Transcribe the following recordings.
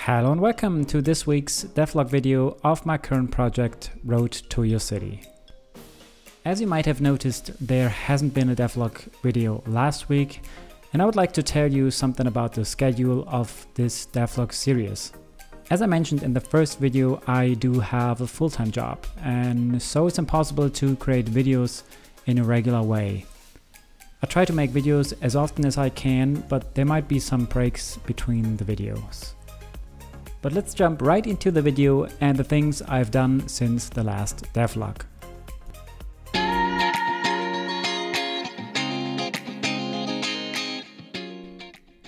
Hello and welcome to this week's devlog video of my current project, Road to Your City. As you might have noticed, there hasn't been a devlog video last week, and I would like to tell you something about the schedule of this devlog series. As I mentioned in the first video, I do have a full-time job, and so it's impossible to create videos in a regular way. I try to make videos as often as I can, but there might be some breaks between the videos. But let's jump right into the video and the things I've done since the last devlog.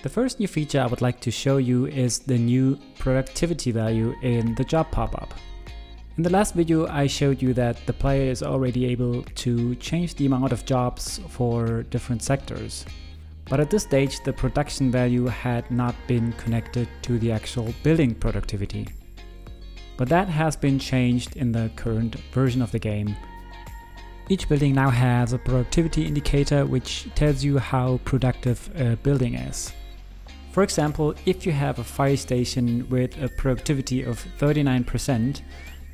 The first new feature I would like to show you is the new productivity value in the job pop-up. In the last video I showed you that the player is already able to change the amount of jobs for different sectors. But at this stage the production value had not been connected to the actual building productivity. But that has been changed in the current version of the game. Each building now has a productivity indicator which tells you how productive a building is. For example, if you have a fire station with a productivity of 39%,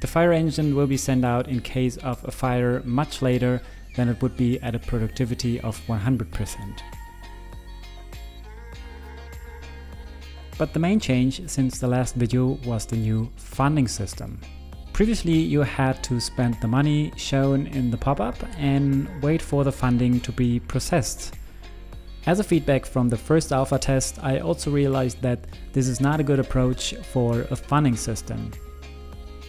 the fire engine will be sent out in case of a fire much later than it would be at a productivity of 100%. But the main change since the last video was the new funding system. Previously you had to spend the money shown in the pop-up and wait for the funding to be processed. As a feedback from the first alpha test, I also realized that this is not a good approach for a funding system.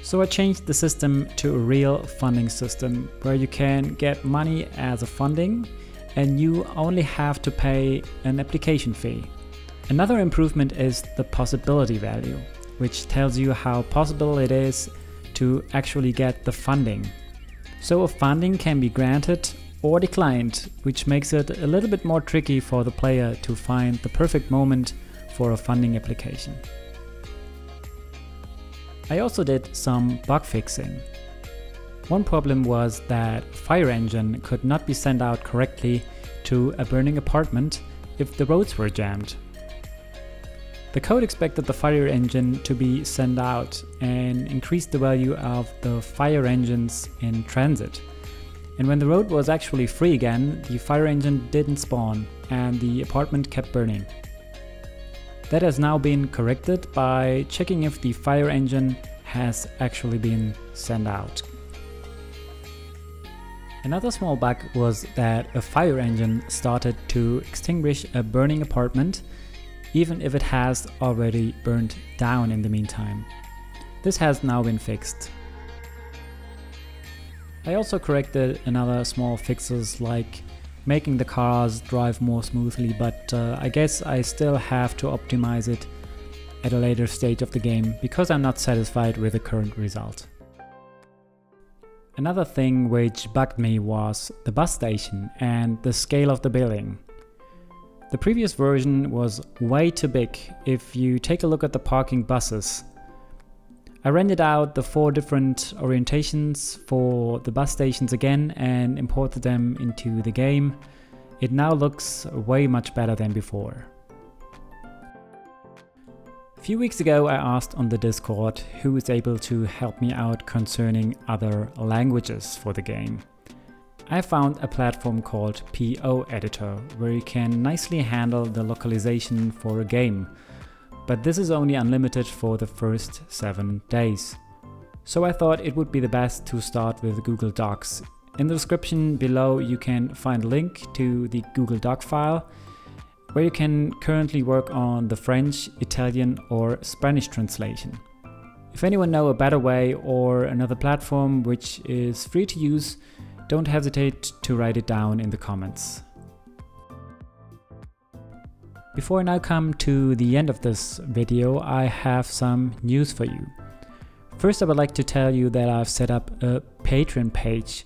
So I changed the system to a real funding system where you can get money as a funding and you only have to pay an application fee. Another improvement is the possibility value, which tells you how possible it is to actually get the funding. So a funding can be granted or declined, which makes it a little bit more tricky for the player to find the perfect moment for a funding application. I also did some bug fixing. One problem was that a fire engine could not be sent out correctly to a burning apartment if the roads were jammed. The code expected the fire engine to be sent out and increased the value of the fire engines in transit. And when the road was actually free again, the fire engine didn't spawn and the apartment kept burning. That has now been corrected by checking if the fire engine has actually been sent out. Another small bug was that a fire engine started to extinguish a burning apartment even if it has already burned down in the meantime. This has now been fixed. I also corrected another small fixes like making the cars drive more smoothly, but I guess I still have to optimize it at a later stage of the game because I'm not satisfied with the current result. Another thing which bugged me was the bus station and the scale of the building. The previous version was way too big if you take a look at the parking buses. I rendered out the 4 different orientations for the bus stations again and imported them into the game. It now looks way much better than before. A few weeks ago I asked on the Discord who is able to help me out concerning other languages for the game. I found a platform called PO Editor where you can nicely handle the localization for a game, but this is only unlimited for the first 7 days. So I thought it would be the best to start with Google Docs. In the description below you can find a link to the Google Doc file where you can currently work on the French, Italian or Spanish translation. If anyone knows a better way or another platform which is free to use, don't hesitate to write it down in the comments. Before I now come to the end of this video, I have some news for you. First, I would like to tell you that I've set up a Patreon page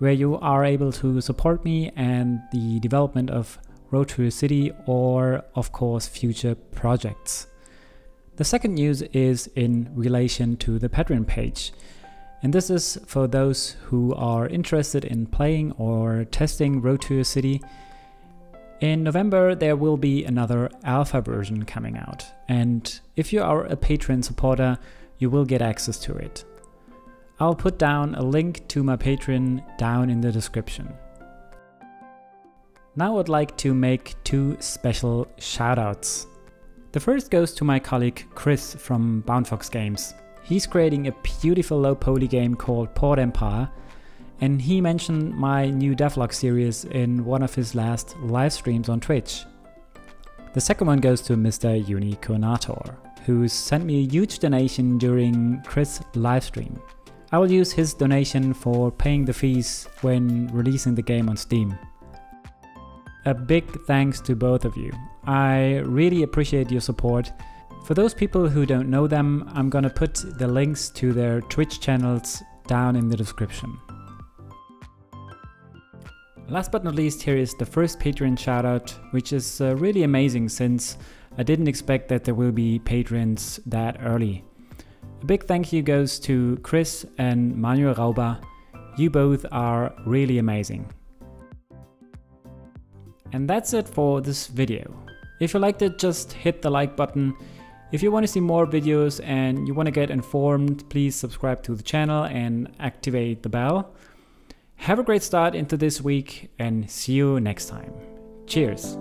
where you are able to support me and the development of Road to Your City or, of course, future projects. The second news is in relation to the Patreon page. And this is for those who are interested in playing or testing Road to Your City. In November, there will be another alpha version coming out, and if you are a Patreon supporter, you will get access to it. I'll put down a link to my Patreon down in the description. Now I'd like to make 2 special shoutouts. The first goes to my colleague Chris from Boundfox Games. He's creating a beautiful low poly game called Port Empire, and he mentioned my new devlog series in one of his last live streams on Twitch. The second one goes to Mr. Unicornator, who sent me a huge donation during Chris' livestream. I will use his donation for paying the fees when releasing the game on Steam. A big thanks to both of you. I really appreciate your support. For those people who don't know them, I'm gonna put the links to their Twitch channels down in the description. Last but not least, here is the first Patreon shoutout, which is really amazing since I didn't expect that there will be patrons that early. A big thank you goes to Chris and Manuel Rauber. You both are really amazing. And that's it for this video. If you liked it, just hit the like button. If you want to see more videos and you want to get informed, please subscribe to the channel and activate the bell. Have a great start into this week and see you next time. Cheers!